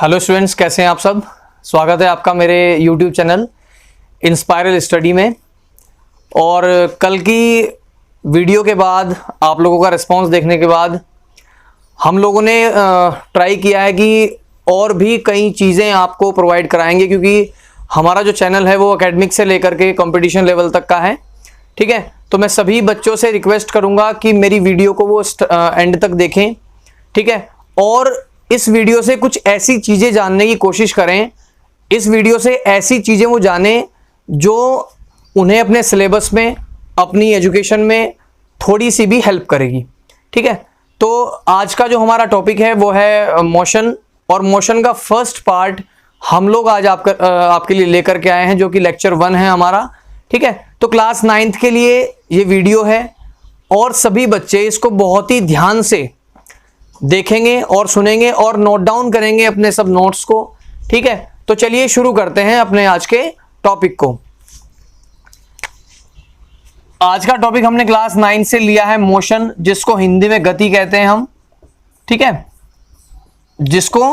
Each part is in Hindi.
हेलो स्टूडेंट्स, कैसे हैं आप सब। स्वागत है आपका मेरे यूट्यूब चैनल इंस्पायरल स्टडी में। और कल की वीडियो के बाद आप लोगों का रिस्पांस देखने के बाद हम लोगों ने ट्राई किया है कि और भी कई चीज़ें आपको प्रोवाइड कराएंगे, क्योंकि हमारा जो चैनल है वो एकेडमिक से लेकर के कंपटीशन लेवल तक का है। ठीक है, तो मैं सभी बच्चों से रिक्वेस्ट करूँगा कि मेरी वीडियो को वो एंड तक देखें। ठीक है, और इस वीडियो से कुछ ऐसी चीज़ें जानने की कोशिश करें, इस वीडियो से ऐसी चीज़ें वो जानें जो उन्हें अपने सिलेबस में, अपनी एजुकेशन में थोड़ी सी भी हेल्प करेगी। ठीक है, तो आज का जो हमारा टॉपिक है वो है मोशन, और मोशन का फर्स्ट पार्ट हम लोग आज आपके लिए लेकर के आए हैं, जो कि लेक्चर 1 है हमारा। ठीक है, तो क्लास 9th के लिए ये वीडियो है और सभी बच्चे इसको बहुत ही ध्यान से देखेंगे और सुनेंगे और नोट डाउन करेंगे अपने सब नोट्स को। ठीक है, तो चलिए शुरू करते हैं अपने आज के टॉपिक को। आज का टॉपिक हमने क्लास 9 से लिया है मोशन, जिसको हिंदी में गति कहते हैं हम। ठीक है, जिसको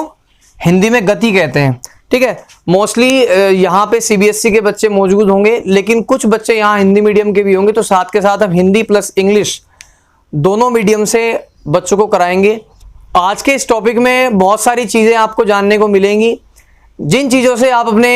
हिंदी में गति कहते हैं। ठीक है, मोस्टली यहाँ पे सीबीएसई के बच्चे मौजूद होंगे, लेकिन कुछ बच्चे यहाँ हिंदी मीडियम के भी होंगे, तो साथ के साथ हम हिंदी प्लस इंग्लिश दोनों मीडियम से बच्चों को कराएंगे। आज के इस टॉपिक में बहुत सारी चीज़ें आपको जानने को मिलेंगी, जिन चीज़ों से आप अपने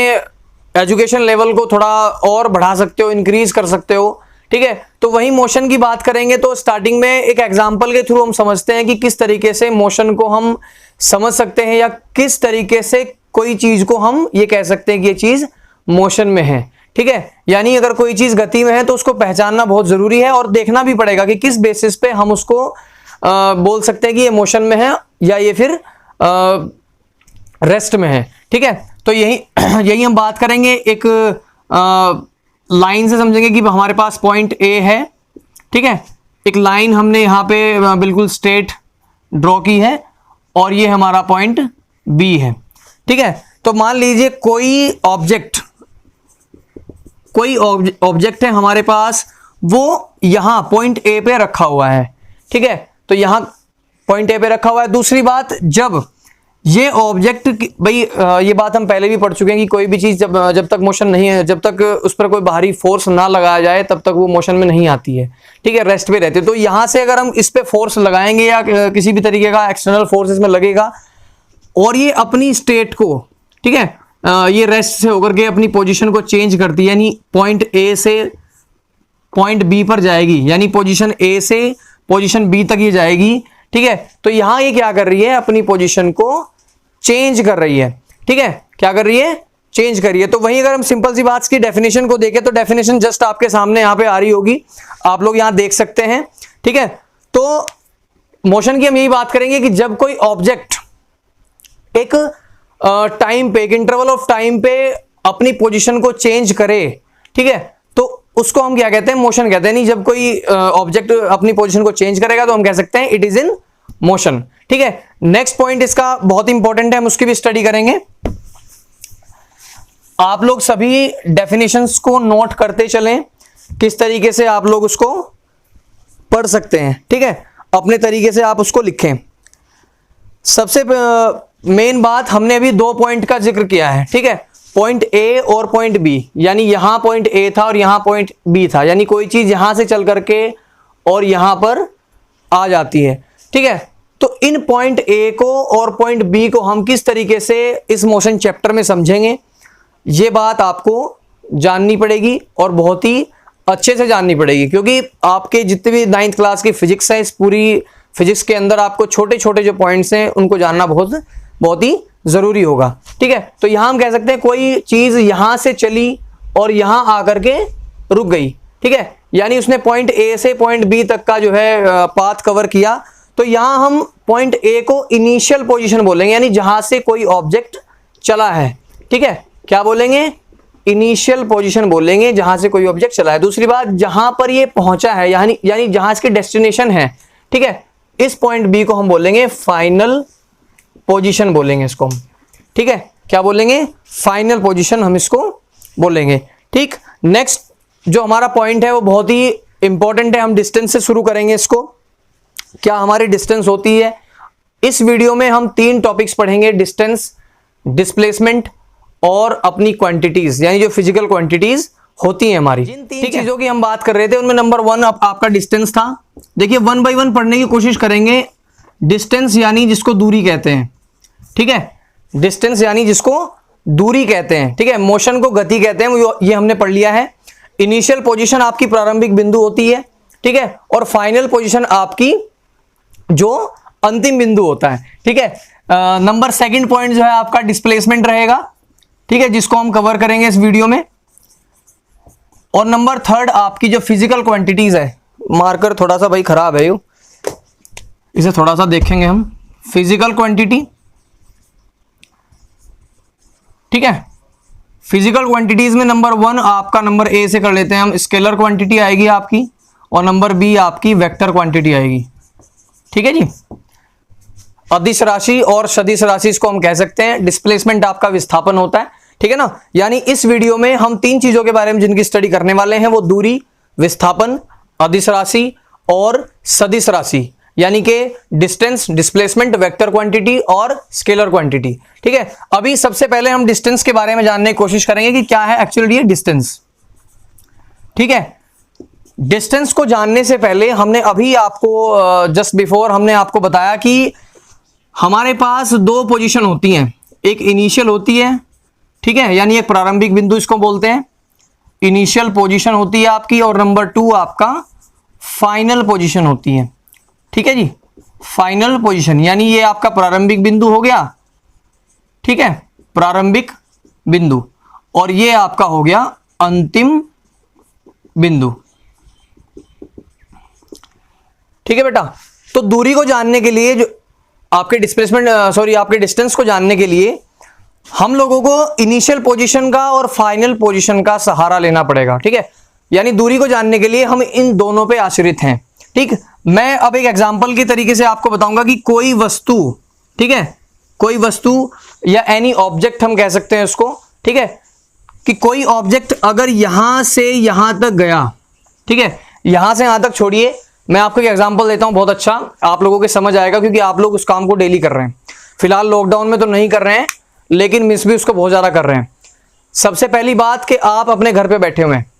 एजुकेशन लेवल को थोड़ा और बढ़ा सकते हो, इंक्रीज कर सकते हो। ठीक है, तो वही मोशन की बात करेंगे। तो स्टार्टिंग में एक एग्जांपल के थ्रू हम समझते हैं कि किस तरीके से मोशन को हम समझ सकते हैं, या किस तरीके से कोई चीज़ को हम ये कह सकते हैं कि ये चीज़ मोशन में है। ठीक है, यानी अगर कोई चीज़ गति में है तो उसको पहचानना बहुत ज़रूरी है और देखना भी पड़ेगा कि किस बेसिस पे हम उसको बोल सकते हैं कि ये मोशन में है या ये फिर रेस्ट में है। ठीक है, तो यही हम बात करेंगे। एक लाइन से समझेंगे कि हमारे पास पॉइंट ए है। ठीक है, एक लाइन हमने यहाँ पे बिल्कुल स्ट्रेट ड्रॉ की है और ये हमारा पॉइंट बी है। ठीक है, तो मान लीजिए कोई ऑब्जेक्ट है हमारे पास, वो यहाँ पॉइंट ए पे रखा हुआ है। ठीक है, तो यहाँ पॉइंट ए पे रखा हुआ है। दूसरी बात, जब ये ऑब्जेक्ट, भाई ये बात हम पहले भी पढ़ चुके हैं कि कोई भी चीज़ जब तक मोशन नहीं है, जब तक उस पर कोई बाहरी फोर्स ना लगाया जाए, तब तक वो मोशन में नहीं आती है। ठीक है, रेस्ट पे रहती है। तो यहाँ से अगर हम इस पे फोर्स लगाएंगे या किसी भी तरीके का एक्सटर्नल फोर्स इसमें लगेगा और ये अपनी स्टेट को, ठीक है, ये रेस्ट से होकर के अपनी पोजीशन को चेंज करती है, यानी पॉइंट ए से पॉइंट बी पर जाएगी, यानी पोजीशन ए से पोजीशन बी तक ये जाएगी। ठीक है, तो यहां ये क्या कर रही है, अपनी पोजीशन को चेंज कर रही है। ठीक है, क्या कर रही है, चेंज कर रही है। तो वहीं अगर हम सिंपल सी बात की डेफिनेशन को देखें, तो डेफिनेशन जस्ट आपके सामने यहां पे आ रही होगी, आप लोग यहां देख सकते हैं। ठीक है, तो मोशन की हम यही बात करेंगे कि जब कोई ऑब्जेक्ट एक टाइम पे, एक इंटरवल ऑफ टाइम पे अपनी पोजीशन को चेंज करे, ठीक है, तो उसको हम क्या कहते हैं, मोशन कहते हैं। नहीं, जब कोई ऑब्जेक्ट अपनी पोजीशन को चेंज करेगा तो हम कह सकते हैं इट इज इन मोशन। ठीक है, नेक्स्ट पॉइंट इसका बहुत इंपॉर्टेंट है, हम उसकी भी स्टडी करेंगे। आप लोग सभी डेफिनेशंस को नोट करते चलें, किस तरीके से आप लोग उसको पढ़ सकते हैं। ठीक है, अपने तरीके से आप उसको लिखें। सबसे मेन बात, हमने अभी 2 पॉइंट का जिक्र किया है। ठीक है, पॉइंट ए और पॉइंट बी, यानी यहां पॉइंट ए था और यहां पॉइंट बी था, यानी कोई चीज यहां से चल करके और यहां पर आ जाती है। ठीक है, तो इन पॉइंट ए को और पॉइंट बी को हम किस तरीके से इस मोशन चैप्टर में समझेंगे, ये बात आपको जाननी पड़ेगी और बहुत ही अच्छे से जाननी पड़ेगी, क्योंकि आपके जितने भी 9th क्लास की फिजिक्स है, इस पूरी फिजिक्स के अंदर आपको छोटे छोटे जो पॉइंट्स हैं उनको जानना बहुत ही जरूरी होगा। ठीक है, तो यहां हम कह सकते हैं कोई चीज यहां से चली और यहां आकर के रुक गई। ठीक है, यानी उसने पॉइंट ए से पॉइंट बी तक का जो है पाथ कवर किया, तो यहां हम पॉइंट ए को इनिशियल पोजीशन बोलेंगे, यानी जहां से कोई ऑब्जेक्ट चला है। ठीक है, क्या बोलेंगे, इनिशियल पोजीशन बोलेंगे, जहां से कोई ऑब्जेक्ट चला है। दूसरी बात, जहां पर ये पहुंचा है, यानी जहां इसकी डेस्टिनेशन है। ठीक है, इस पॉइंट बी को हम बोलेंगे फाइनल पोजीशन बोलेंगे इसको हम। ठीक है, क्या बोलेंगे, फाइनल पोजीशन हम इसको बोलेंगे। ठीक, नेक्स्ट जो हमारा पॉइंट है वो बहुत ही इंपॉर्टेंट है, हम डिस्टेंस से शुरू करेंगे इसको। क्या हमारी डिस्टेंस होती है, इस वीडियो में हम 3 टॉपिक्स पढ़ेंगे, डिस्टेंस, डिस्प्लेसमेंट और अपनी क्वांटिटीज, यानी जो फिजिकल क्वांटिटीज होती हैं हमारी। जिन तीन चीजों की हम बात कर रहे थे उनमें नंबर 1 आपका डिस्टेंस था। देखिए 1 बाय 1 पढ़ने की कोशिश करेंगे। डिस्टेंस यानी जिसको दूरी कहते हैं, ठीक है, डिस्टेंस यानी जिसको दूरी कहते हैं, ठीक है, मोशन को गति कहते हैं, ये हमने पढ़ लिया है। इनिशियल पोजीशन आपकी प्रारंभिक बिंदु होती है, ठीक है, और फाइनल पोजीशन आपकी जो अंतिम बिंदु होता है, ठीक है। नंबर 2 पॉइंट जो है आपका डिस्प्लेसमेंट रहेगा, ठीक है, जिसको हम कवर करेंगे इस वीडियो में। और नंबर 3 आपकी जो फिजिकल क्वांटिटीज है, मार्कर थोड़ा सा भाई खराब है, इसे थोड़ा सा देखेंगे हम। फिजिकल क्वांटिटी, ठीक है, फिजिकल क्वांटिटीज में नंबर 1 आपका, नंबर ए से कर लेते हैं हम, स्केलर क्वांटिटी आएगी आपकी, और नंबर बी आपकी वेक्टर क्वांटिटी आएगी, ठीक है जी। अदिश राशि और सदिश राशि इसको हम कह सकते हैं। डिस्प्लेसमेंट आपका विस्थापन होता है, ठीक है ना। यानी इस वीडियो में हम 3 चीजों के बारे में जिनकी स्टडी करने वाले हैं, वो दूरी, विस्थापन, अदिश राशि और सदिश राशि, यानी कि डिस्टेंस, डिस्प्लेसमेंट, वेक्टर क्वांटिटी और स्केलर क्वांटिटी, ठीक है। अभी सबसे पहले हम डिस्टेंस के बारे में जानने की कोशिश करेंगे कि क्या है एक्चुअली ये डिस्टेंस, ठीक है। डिस्टेंस को जानने से पहले हमने अभी आपको जस्ट बिफोर हमने आपको बताया कि हमारे पास 2 पोजीशन होती हैं, एक इनिशियल होती है, ठीक है, यानी एक प्रारंभिक बिंदु इसको बोलते हैं, इनिशियल पोजीशन होती है आपकी, और नंबर 2 आपका फाइनल पोजीशन होती है, ठीक है जी। फाइनल पोजीशन यानी ये आपका प्रारंभिक बिंदु हो गया, ठीक है, प्रारंभिक बिंदु, और ये आपका हो गया अंतिम बिंदु, ठीक है बेटा। तो दूरी को जानने के लिए, जो आपके डिस्प्लेसमेंट आपके डिस्टेंस को जानने के लिए हम लोगों को इनिशियल पोजीशन का और फाइनल पोजीशन का सहारा लेना पड़ेगा, ठीक है। यानी दूरी को जानने के लिए हम इन दोनों पे आश्रित हैं, ठीक। मैं अब एक एग्जांपल के तरीके से आपको बताऊंगा कि कोई वस्तु, ठीक है, कोई वस्तु या एनी ऑब्जेक्ट हम कह सकते हैं उसको, ठीक है, कि कोई ऑब्जेक्ट अगर यहां से यहां तक गया, ठीक है, यहां से यहां तक छोड़िए, मैं आपको एक एग्जांपल देता हूं, बहुत अच्छा आप लोगों के समझ आएगा, क्योंकि आप लोग उस काम को डेली कर रहे हैं। फिलहाल लॉकडाउन में तो नहीं कर रहे हैं, लेकिन मिस भी उसको बहुत ज्यादा कर रहे हैं। सबसे पहली बात कि आप अपने घर पे बैठे हुए हैं,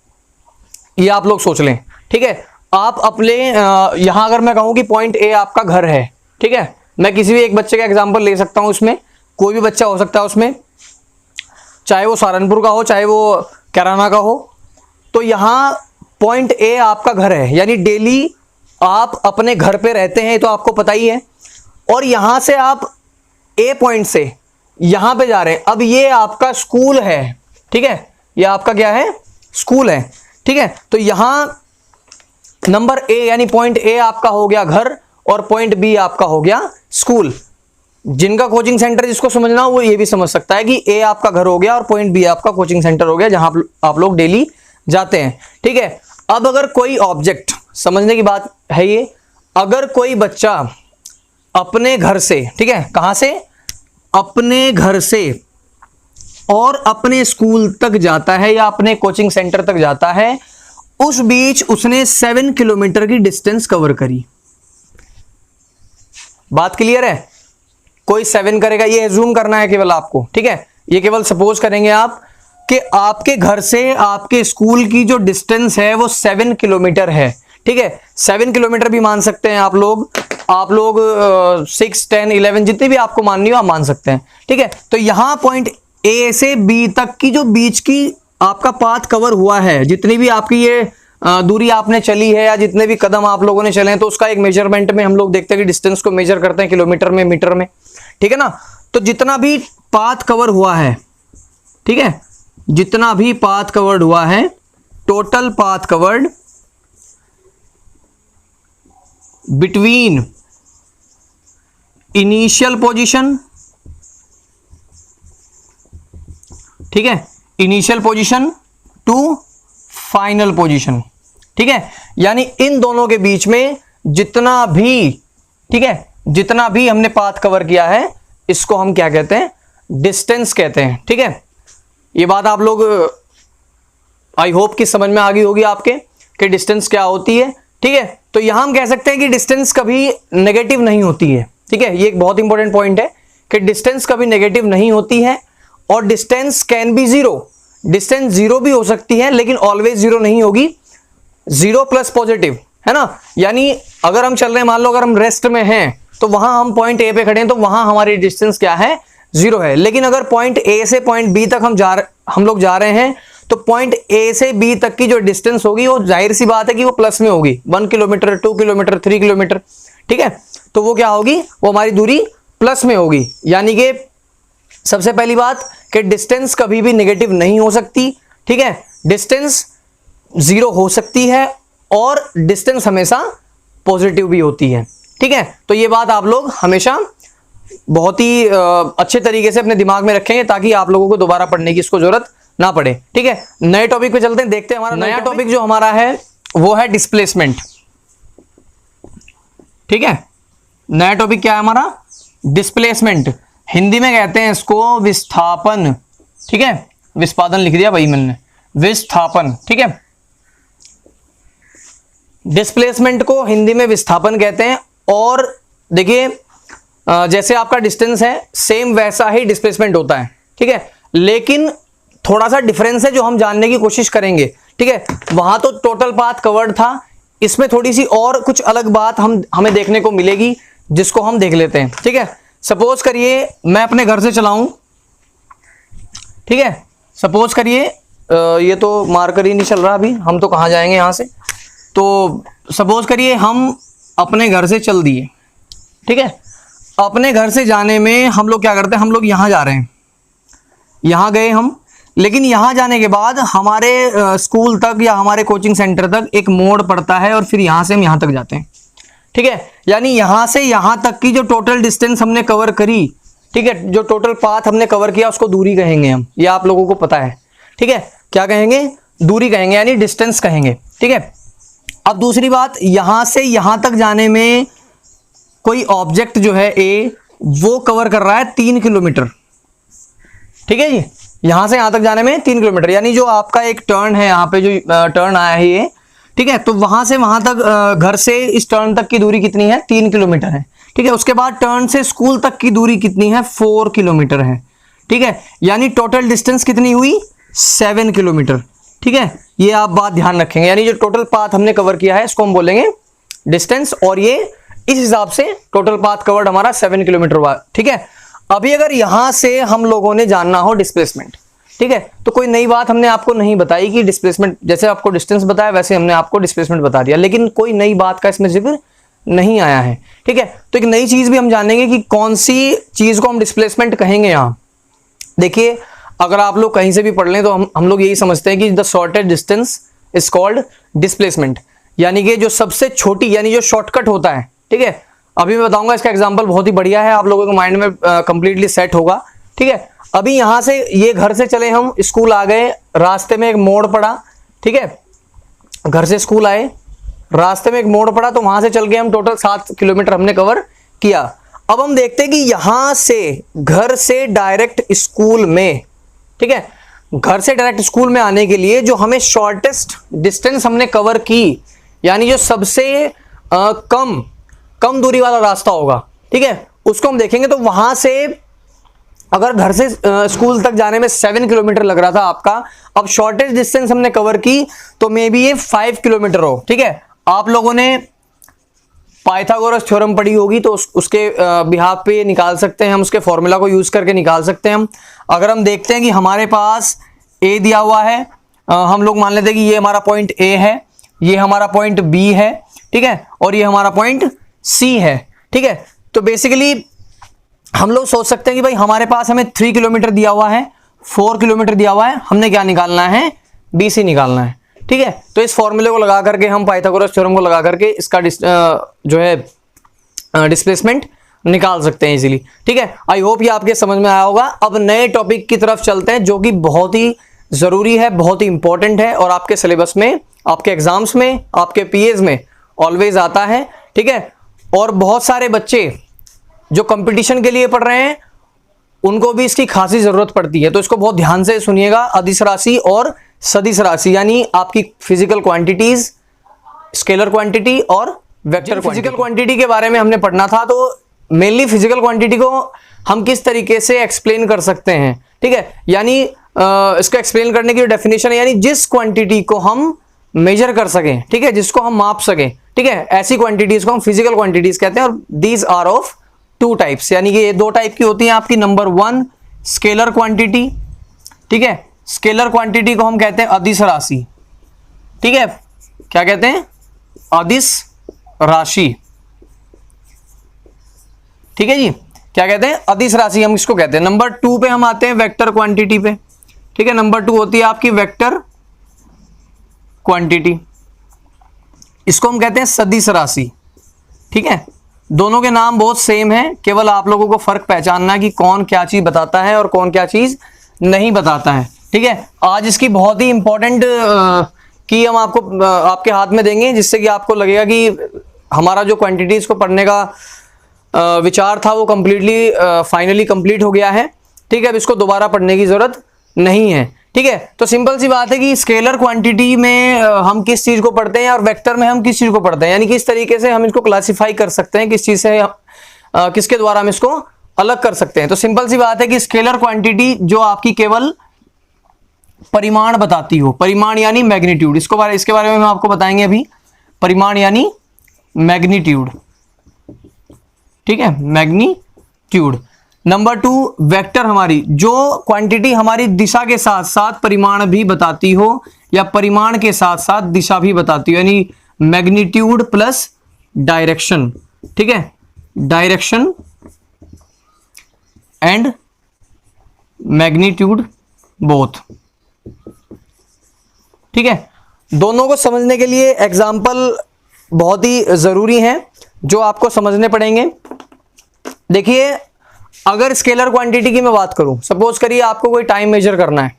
ये आप लोग सोच लें, ठीक है। आप अपने यहां अगर मैं कहूं कि पॉइंट ए आपका घर है, ठीक है, मैं किसी भी एक बच्चे का एग्जांपल ले सकता हूं, उसमें कोई भी बच्चा हो सकता है उसमें, चाहे वो सहारनपुर का हो, चाहे वो कैराना का हो। तो यहां पॉइंट ए आपका घर है, यानी डेली आप अपने घर पे रहते हैं, तो आपको पता ही है। और यहां से आप ए पॉइंट से यहां पे जा रहे हैं, अब ये आपका स्कूल है, ठीक है, ये आपका क्या है, स्कूल है, ठीक है। तो यहां नंबर ए यानी पॉइंट ए आपका हो गया घर, और पॉइंट बी आपका हो गया स्कूल। जिनका कोचिंग सेंटर जिसको समझना हो वो ये भी समझ सकता है कि ए आपका घर हो गया और पॉइंट बी आपका कोचिंग सेंटर हो गया, जहां आप लोग डेली जाते हैं, ठीक है। अब अगर कोई ऑब्जेक्ट, समझने की बात है ये, अगर कोई बच्चा अपने घर से, ठीक है, कहां से, अपने घर से और अपने स्कूल तक जाता है या अपने कोचिंग सेंटर तक जाता है, उस बीच उसने 7 किलोमीटर की डिस्टेंस कवर करी। बात क्लियर है? कोई 7 करेगा, ये एज्यूम करना है केवल आपको, ठीक है, ये केवल सपोज करेंगे आप कि आपके घर से आपके स्कूल की जो डिस्टेंस है वो 7 किलोमीटर है, ठीक है। 7 किलोमीटर भी मान सकते हैं आप लोग 6, 10, 11 जितनी भी आपको माननी हो आप मान सकते हैं, ठीक है। तो यहां पॉइंट ए से बी तक की जो बीच की आपका पाथ कवर हुआ है, जितनी भी आपकी ये दूरी आपने चली है या जितने भी कदम आप लोगों ने चले हैं, तो उसका एक मेजरमेंट में हम लोग देखते हैं कि डिस्टेंस को मेजर करते हैं किलोमीटर में, मीटर में, ठीक है ना। तो जितना भी पाथ कवर हुआ है, ठीक है, जितना भी पाथ कवर्ड हुआ है, total path covered between initial position, ठीक है, initial position to final position, ठीक है, यानी इन दोनों के बीच में जितना भी, ठीक है, जितना भी हमने पाथ कवर किया है, इसको हम क्या कहते हैं, डिस्टेंस कहते हैं, ठीक है। ये बात आप लोग आई होप कि समझ में आ गई होगी आपके कि डिस्टेंस क्या होती है, ठीक है। तो यहां हम कह सकते हैं कि डिस्टेंस कभी नेगेटिव नहीं होती है, ठीक है। ये एक बहुत इंपॉर्टेंट पॉइंट है कि डिस्टेंस कभी नेगेटिव नहीं होती है और distance can be zero, distance zero भी हो सकती है लेकिन ऑलवेज जीरो नहीं होगी, जीरो प्लस पॉजिटिव, है ना। यानी अगर हम चल रहे हैं, मान लो अगर हम रेस्ट में हैं तो वहां हम पॉइंट ए पे खड़े हैं तो वहां हमारी डिस्टेंस क्या है, जीरो है। लेकिन अगर पॉइंट ए से पॉइंट बी तक हम लोग जा रहे हैं तो पॉइंट ए से बी तक की जो डिस्टेंस होगी वो जाहिर सी बात है कि वो प्लस में होगी, 1 किलोमीटर, 2 किलोमीटर, 3 किलोमीटर, ठीक है। तो वो क्या होगी, वो हमारी दूरी प्लस में होगी। यानी कि सबसे पहली बात कि डिस्टेंस कभी भी नेगेटिव नहीं हो सकती, ठीक है, डिस्टेंस जीरो हो सकती है और डिस्टेंस हमेशा पॉजिटिव भी होती है, ठीक है। तो ये बात आप लोग हमेशा बहुत ही अच्छे तरीके से अपने दिमाग में रखेंगे ताकि आप लोगों को दोबारा पढ़ने की इसको जरूरत ना पड़े, ठीक है। नए टॉपिक पे चलते हैं, देखते हैं हमारा नया टॉपिक जो हमारा है वो है डिस्प्लेसमेंट, ठीक है। नया टॉपिक क्या है हमारा, डिस्प्लेसमेंट। हिंदी में कहते हैं इसको विस्थापन, ठीक है, विस्पादन लिख दिया भाई मैंने, विस्थापन, ठीक है। डिस्प्लेसमेंट को हिंदी में विस्थापन कहते हैं। और देखिए जैसे आपका डिस्टेंस है सेम वैसा ही डिस्प्लेसमेंट होता है, ठीक है, लेकिन थोड़ा सा डिफरेंस है जो हम जानने की कोशिश करेंगे, ठीक है। वहां तो टोटल पाथ कवर्ड था, इसमें थोड़ी सी और कुछ अलग बात हमें देखने को मिलेगी जिसको हम देख लेते हैं, ठीक है। सपोज करिए मैं अपने घर से चलाऊं, ठीक है, सपोज करिए ये तो मार्कर ही नहीं चल रहा अभी, हम तो कहाँ जाएंगे यहाँ से। तो सपोज करिए हम अपने घर से चल दिए, ठीक है। अपने घर से जाने में हम लोग क्या करते हैं, हम लोग यहाँ जा रहे हैं, यहाँ गए हम, लेकिन यहाँ जाने के बाद हमारे स्कूल तक या हमारे कोचिंग सेंटर तक एक मोड़ पड़ता है और फिर यहाँ से हम यहाँ तक जाते हैं, ठीक है। यानी यहाँ से यहाँ तक की जो टोटल डिस्टेंस हमने कवर करी, ठीक है, जो टोटल पाथ हमने कवर किया उसको दूरी कहेंगे हम, ये आप लोगों को पता है, ठीक है। क्या कहेंगे, दूरी कहेंगे, यानी डिस्टेंस कहेंगे, ठीक है। अब दूसरी बात, यहां से यहां तक जाने में कोई ऑब्जेक्ट जो है ए वो कवर कर रहा है 3 किलोमीटर, ठीक है जी, यहां से यहां तक जाने में 3 किलोमीटर। यानी जो आपका एक टर्न है, यहाँ पे जो टर्न आया है ये, ठीक है, तो वहां से वहां तक घर से इस टर्न तक की दूरी कितनी है, 3 किलोमीटर है, ठीक है। उसके बाद टर्न से स्कूल तक की दूरी कितनी है, 4 किलोमीटर है, ठीक है। यानी टोटल डिस्टेंस कितनी हुई, 7 किलोमीटर, ठीक है। ये आप बात ध्यान रखेंगे, यानी जो टोटल पाथ हमने कवर किया है इसको हम बोलेंगे डिस्टेंस, और ये इस हिसाब से टोटल पाथ कवर्ड हमारा 7 किलोमीटर हुआ, ठीक है। अभी अगर यहां से हम लोगों ने जानना हो डिस्प्लेसमेंट, ठीक है, तो कोई नई बात हमने आपको नहीं बताई कि डिस्प्लेसमेंट, जैसे आपको डिस्टेंस बताया वैसे हमने आपको डिस्प्लेसमेंट बता दिया, लेकिन कोई नई बात का इसमें जिक्र नहीं आया है, ठीक है। तो एक नई चीज भी हम जानेंगे कि कौन सी चीज को हम डिस्प्लेसमेंट कहेंगे। यहां देखिए, अगर आप लोग कहीं से भी पढ़ लें तो हम लोग यही समझते हैं कि the shortest distance is called displacement, यानी कि जो सबसे छोटी, यानी जो शॉर्टकट होता है, ठीक है। अभी मैं बताऊंगा, इसका एग्जांपल बहुत ही बढ़िया है, आप लोगों के माइंड में कंप्लीटली सेट होगा, ठीक है। अभी यहां से, ये घर से चले हम, स्कूल आ गए, रास्ते में एक मोड़ पड़ा, ठीक है, घर से स्कूल आए, रास्ते में एक मोड़ पड़ा, तो वहां से चल के हम टोटल 7 किलोमीटर हमने कवर किया। अब हम देखते हैं कि यहां से घर से डायरेक्ट स्कूल में, ठीक है, घर से डायरेक्ट स्कूल में आने के लिए जो हमें शॉर्टेस्ट डिस्टेंस हमने कवर की, यानी जो सबसे कम दूरी वाला रास्ता होगा, ठीक है, उसको हम देखेंगे। तो वहां से अगर घर से स्कूल तक जाने में 7 किलोमीटर लग रहा था आपका, अब शॉर्टेस्ट डिस्टेंस हमने कवर की तो मे बी ये 5 किलोमीटर हो, ठीक है। आप लोगों ने पाइथागोरस थ्योरम पढ़ी होगी तो उसके बिहाफ पे निकाल सकते हैं हम, उसके फॉर्मूला को यूज करके निकाल सकते हैं हम। अगर हम देखते हैं कि हमारे पास ए दिया हुआ है, हम लोग मान लेते हैं कि ये हमारा पॉइंट ए है, ये हमारा पॉइंट बी है, ठीक है, और ये हमारा पॉइंट सी है, ठीक है। तो बेसिकली हम लोग सोच सकते हैं कि भाई हमारे पास हमें 3 किलोमीटर दिया हुआ है, 4 किलोमीटर दिया हुआ है, हमने क्या निकालना है, BC निकालना है, ठीक है। तो इस फॉर्मूले को लगा करके, हम पाइथागोरस थ्योरम को लगा करके इसका जो है डिस्प्लेसमेंट निकाल सकते हैं इजीली, ठीक है। आई होप ये आपके समझ में आया होगा। अब नए टॉपिक की तरफ चलते हैं जो कि बहुत ही जरूरी है, बहुत ही इंपॉर्टेंट है और आपके सिलेबस में, आपके एग्जाम्स में, आपके पीएस में ऑलवेज आता है, ठीक है। और बहुत सारे बच्चे जो कंपटीशन के लिए पढ़ रहे हैं उनको भी इसकी खासी जरूरत पड़ती है, तो इसको बहुत ध्यान से सुनिएगा। अदिश राशि और सदिश राशि, यानी आपकी फिजिकल क्वांटिटीज, स्केलर क्वांटिटी और वेक्टर। फिजिकल क्वांटिटी के बारे में हमने पढ़ना था, तो मेनली फिजिकल क्वांटिटी को हम किस तरीके से एक्सप्लेन कर सकते हैं, ठीक है, यानी इसको एक्सप्लेन करने की जो डेफिनेशन है, यानी जिस क्वांटिटी को हम मेजर कर सकें, ठीक है, जिसको हम माप सकें, ठीक है, ऐसी क्वांटिटीज को हम फिजिकल क्वांटिटीज कहते हैं। और these are of two types, यानी कि ये दो टाइप की होती हैं आपकी। नंबर वन स्केलर क्वांटिटी, ठीक है, स्केलर क्वांटिटी को हम कहते हैं अदिश राशि, ठीक है, क्या कहते हैं, अदिश राशि, ठीक है जी, क्या कहते हैं, अदिश राशि हम इसको कहते हैं। नंबर टू पे हम आते हैं वेक्टर क्वांटिटी पे, ठीक है, नंबर टू होती है आपकी वेक्टर क्वांटिटी, इसको हम कहते हैं सदिश राशि, ठीक है। दोनों के नाम बहुत सेम है, केवल आप लोगों को फर्क पहचानना है कि कौन क्या चीज बताता है और कौन क्या चीज नहीं बताता है, ठीक है। आज इसकी बहुत ही इंपॉर्टेंट की हम आपको आपके हाथ में देंगे, जिससे कि आपको लगेगा कि हमारा जो क्वांटिटीज को पढ़ने का विचार था वो कंप्लीटली फाइनली कंप्लीट हो गया है, ठीक है। अब इसको दोबारा पढ़ने की जरूरत नहीं है, ठीक है। तो सिंपल सी बात है कि स्केलर क्वांटिटी में हम किस चीज को पढ़ते हैं और वेक्टर में हम किस चीज को पढ़ते हैं, यानी किस तरीके से हम इसको क्लासिफाई कर सकते हैं, किस चीज से किसके द्वारा हम इसको अलग कर सकते हैं। तो सिंपल सी बात है कि स्केलर क्वांटिटी जो आपकी केवल परिमाण बताती हो, परिमाण यानी मैग्नीट्यूड, इसके बारे में हम आपको बताएंगे अभी, परिमाण यानी मैग्नीट्यूड, ठीक है, मैग्नीट्यूड। नंबर टू वेक्टर, हमारी जो क्वांटिटी हमारी दिशा के साथ साथ परिमाण भी बताती हो या परिमाण के साथ साथ दिशा भी बताती हो, यानी मैग्नीट्यूड प्लस डायरेक्शन, ठीक है, डायरेक्शन एंड मैग्नीट्यूड बोथ, ठीक है। दोनों को समझने के लिए एग्जाम्पल बहुत ही जरूरी हैं जो आपको समझने पड़ेंगे। देखिए, अगर स्केलर क्वांटिटी की मैं बात करूं, सपोज करिए आपको कोई टाइम मेजर करना है,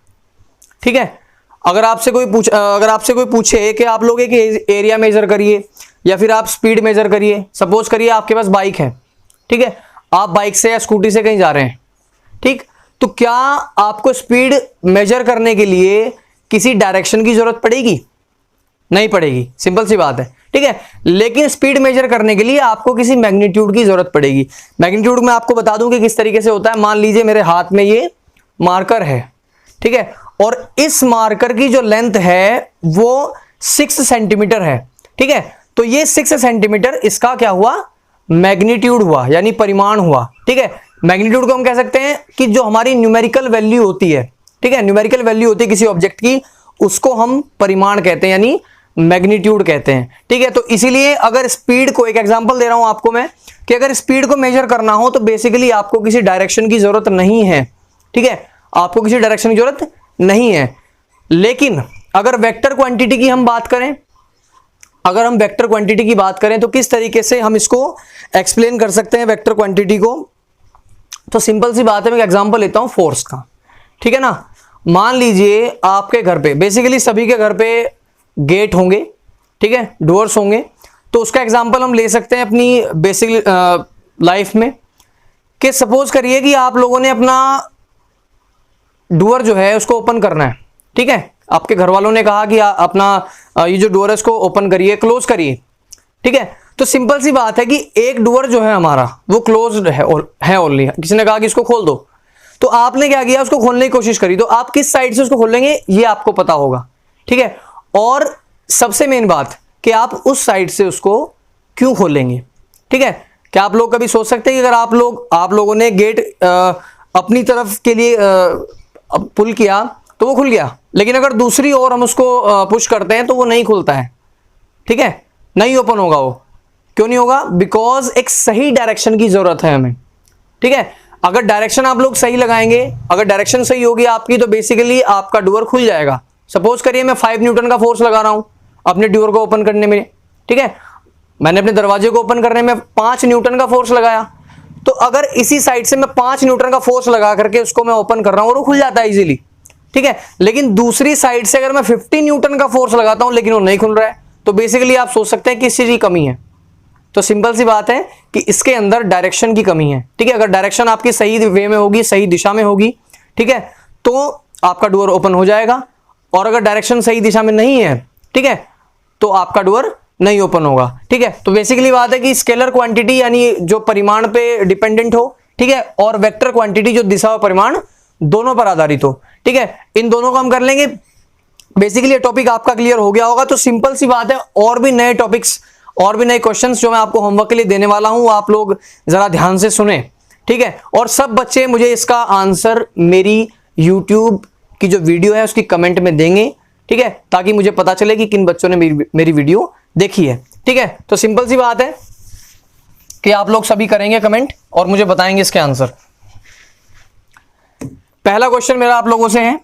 ठीक है, अगर आपसे कोई पूछे कि आप लोग एक एरिया मेजर करिए या फिर आप स्पीड मेजर करिए, सपोज करिए आपके पास बाइक है, ठीक है, आप बाइक से या स्कूटी से कहीं जा रहे हैं, ठीक, तो क्या आपको स्पीड मेजर करने के लिए किसी डायरेक्शन की जरूरत पड़ेगी? नहीं पड़ेगी, सिंपल सी बात है, ठीक है। लेकिन स्पीड मेजर करने के लिए आपको किसी मैग्नीट्यूड की जरूरत पड़ेगी। मैग्नीट्यूड में आपको बता दूं कि किस तरीके से होता है। मान लीजिए मेरे हाथ में ये मार्कर है, ठीक है, और इस मार्कर की जो लेंथ है वो 6 सेंटीमीटर है, ठीक है, तो ये 6 सेंटीमीटर इसका क्या हुआ, मैग्नीट्यूड हुआ, यानी परिमाण हुआ, ठीक है। मैग्नीट्यूड को हम कह सकते हैं कि जो हमारी न्यूमेरिकल वैल्यू होती है, ठीक है, न्यूमेरिकल वैल्यू होती है किसी ऑब्जेक्ट की, उसको हम परिमाण कहते हैं, यानी मैग्नीट्यूड कहते हैं, ठीक है। तो इसीलिए अगर स्पीड को, एक एग्जांपल दे रहा हूं आपको मैं, कि अगर स्पीड को मेजर करना हो तो बेसिकली आपको किसी डायरेक्शन की जरूरत नहीं है, ठीक है, आपको किसी डायरेक्शन की जरूरत नहीं है। लेकिन अगर वेक्टर क्वांटिटी की हम बात करें, अगर हम वेक्टर क्वांटिटी की बात करें तो किस तरीके से हम इसको एक्सप्लेन कर सकते हैं वेक्टर क्वांटिटी को? तो सिंपल सी बात है, मैं एक एग्जांपल लेता हूं फोर्स का, ठीक है ना। मान लीजिए आपके घर पे, बेसिकली सभी के घर पे गेट होंगे, ठीक है, डोर्स होंगे, तो उसका एग्जांपल हम ले सकते हैं अपनी बेसिक लाइफ में, कि सपोज करिए कि आप लोगों ने अपना डोर जो है उसको ओपन करना है, ठीक है, आपके घर वालों ने कहा कि अपना ये जो डोर है इसको ओपन करिए, क्लोज करिए, ठीक है। तो सिंपल सी बात है कि एक डोर जो है हमारा वो क्लोज्ड है ओनली, किसी ने कहा कि इसको खोल दो, तो आपने क्या किया, उसको खोलने की कोशिश करी, तो आप किस साइड से उसको खोलेंगे ये आपको पता होगा, ठीक है। और सबसे मेन बात कि आप उस साइड से उसको क्यों खोलेंगे, ठीक है। क्या आप लोग कभी सोच सकते हैं कि अगर आप लोगों ने गेट अपनी तरफ के लिए पुल किया तो वो खुल गया, लेकिन अगर दूसरी ओर हम उसको पुश करते हैं तो वो नहीं खुलता है, ठीक है, नहीं ओपन होगा वो। क्यों नहीं होगा? बिकॉज एक सही डायरेक्शन की जरूरत है हमें, ठीक है। अगर डायरेक्शन आप लोग सही लगाएंगे, अगर डायरेक्शन सही होगी आपकी, तो बेसिकली आपका डोर खुल जाएगा। सपोज करिए मैं 5 न्यूटन का फोर्स लगा रहा हूं अपने डोर को ओपन करने में, ठीक है, मैंने अपने दरवाजे को ओपन करने में 5 न्यूटन का फोर्स लगाया, तो अगर इसी साइड से मैं 5 न्यूटन का फोर्स लगा करके उसको मैं ओपन कर रहा हूं और वो खुल जाता है इजीली, ठीक है। लेकिन दूसरी साइड से अगर मैं 50 न्यूटन का फोर्स लगाता हूं लेकिन वो नहीं खुल रहा है, तो बेसिकली आप सोच सकते हैं कि इस चीज की कमी है। तो सिंपल सी बात है कि इसके अंदर डायरेक्शन की कमी है, ठीक है। अगर डायरेक्शन आपकी सही वे में होगी, सही दिशा में होगी, ठीक है, तो आपका डोर ओपन हो जाएगा। और अगर डायरेक्शन सही दिशा में नहीं है, ठीक है, तो आपका डोर नहीं ओपन होगा। ठीक है, तो बेसिकली बात है कि स्केलर क्वांटिटी यानी जो परिमाण पे डिपेंडेंट हो, ठीक है, और वेक्टर क्वांटिटी जो दिशा और परिमाण दोनों पर आधारित हो। ठीक है, इन दोनों को हम कर लेंगे। बेसिकली ये टॉपिक आपका क्लियर हो गया होगा। तो सिंपल सी बात है, और भी नए टॉपिक्स और भी नए क्वेश्चंस जो मैं आपको होमवर्क के लिए देने वाला हूं, आप लोग जरा ध्यान से सुने। ठीक है, और सब बच्चे मुझे इसका आंसर मेरी YouTube की जो वीडियो है उसकी कमेंट में देंगे। ठीक है, ताकि मुझे पता चले कि किन बच्चों ने मेरी वीडियो देखी है। ठीक है, तो सिंपल सी बात है कि आप लोग सभी करेंगे कमेंट और मुझे बताएंगे इसके आंसर। पहला क्वेश्चन मेरा आप लोगों से है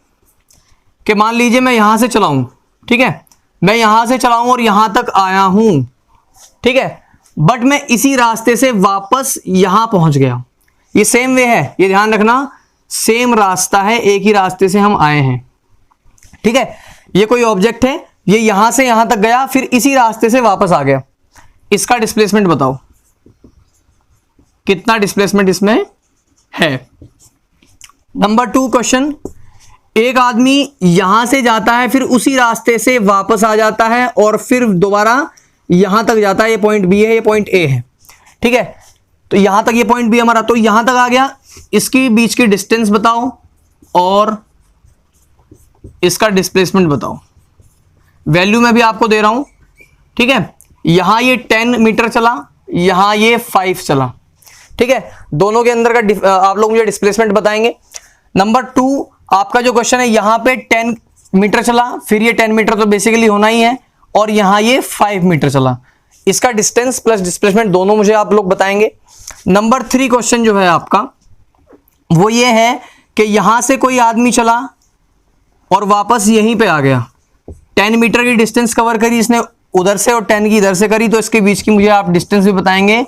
कि मान लीजिए मैं यहां से चलाऊं, ठीक है, मैं यहां से चलाऊं और यहां तक आया हूं, ठीक है, बट मैं इसी रास्ते से वापस यहां पहुंच गया। ये सेम वे है, ये ध्यान रखना, सेम रास्ता है, एक ही रास्ते से हम आए हैं। ठीक है, ये कोई ऑब्जेक्ट है, ये यहां से यहां तक गया, फिर इसी रास्ते से वापस आ गया। इसका डिस्प्लेसमेंट बताओ, कितना डिस्प्लेसमेंट इसमें है। नंबर 2 क्वेश्चन, एक आदमी यहां से जाता है, फिर उसी रास्ते से वापस आ जाता है और फिर दोबारा यहां तक जाता है। ये पॉइंट बी है, ये पॉइंट ए है। ठीक है, तो यहां तक ये पॉइंट बी हमारा, तो यहां तक आ गया, इसकी बीच की डिस्टेंस बताओ और इसका डिस्प्लेसमेंट बताओ। वैल्यू मैं भी आपको दे रहा हूं। ठीक है, यहां ये 10 मीटर चला, यहां ये 5 चला। ठीक है, दोनों के अंदर का आप लोग मुझे डिस्प्लेसमेंट बताएंगे। नंबर 2 आपका जो क्वेश्चन है, यहां पे 10 मीटर चला, फिर ये 10 मीटर तो बेसिकली होना ही है, और यहां ये 5 मीटर चला। इसका डिस्टेंस प्लस डिस्प्लेसमेंट दोनों मुझे आप लोग बताएंगे। नंबर 3 क्वेश्चन जो है आपका वो ये है कि यहां से कोई आदमी चला और वापस यहीं पे आ गया। 10 मीटर की डिस्टेंस कवर करी इसने उधर से और 10 की इधर से करी, तो इसके बीच की मुझे आप डिस्टेंस भी बताएंगे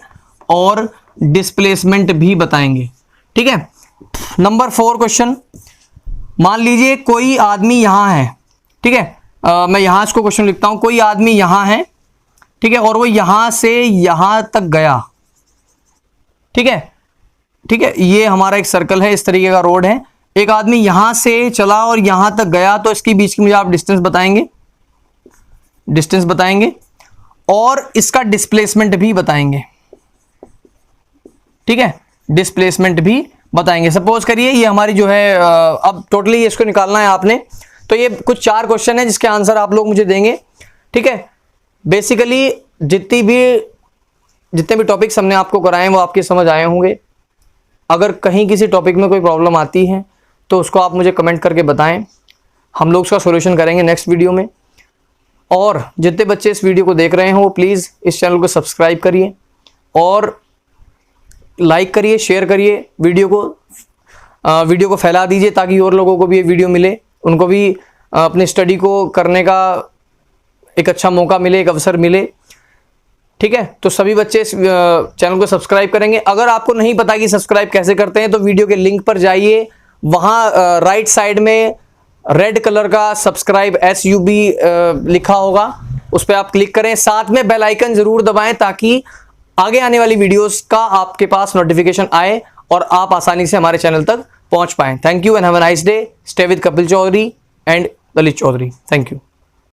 और डिस्प्लेसमेंट भी बताएंगे। ठीक है, नंबर 4 क्वेश्चन, मान लीजिए कोई आदमी यहां है। ठीक है, मैं यहां इसको क्वेश्चन लिखता हूं, कोई आदमी यहां है, ठीक है, और वो यहां से यहां तक गया। ठीक है, ठीक है, ये हमारा एक सर्कल है, इस तरीके का रोड है, एक आदमी यहां से चला और यहां तक गया, तो इसकी बीच की मुझे आप डिस्टेंस बताएंगे और इसका डिस्प्लेसमेंट भी बताएंगे। ठीक है, डिस्प्लेसमेंट भी बताएंगे। सपोज करिए ये हमारी जो है अब टोटली इसको निकालना है आपने, तो ये कुछ 4 क्वेश्चन है जिसके आंसर आप लोग मुझे देंगे। ठीक है, बेसिकली जितने भी टॉपिक्स हमने आपको कराए हैं वो आपके समझ आए होंगे। अगर कहीं किसी टॉपिक में कोई प्रॉब्लम आती है तो उसको आप मुझे कमेंट करके बताएं, हम लोग उसका सॉल्यूशन करेंगे नेक्स्ट वीडियो में। और जितने बच्चे इस वीडियो को देख रहे हैं वो प्लीज़ इस चैनल को सब्सक्राइब करिए और लाइक करिए, शेयर करिए, वीडियो को फैला दीजिए ताकि और लोगों को भी ये वीडियो मिले, उनको भी अपने स्टडी को करने का एक अच्छा मौका मिले, एक अवसर मिले। ठीक है, तो सभी बच्चे इस चैनल को सब्सक्राइब करेंगे। अगर आपको नहीं पता कि सब्सक्राइब कैसे करते हैं तो वीडियो के लिंक पर जाइए, वहाँ राइट साइड में रेड कलर का सब्सक्राइब SUB लिखा होगा, उस पर आप क्लिक करें, साथ में बेल आइकन जरूर दबाएं ताकि आगे आने वाली वीडियोस का आपके पास नोटिफिकेशन आए और आप आसानी से हमारे चैनल तक पहुंच पाएं। Thank you and have a nice day. Stay with Kapil Chaudhary and Lalit Chaudhary. Thank you.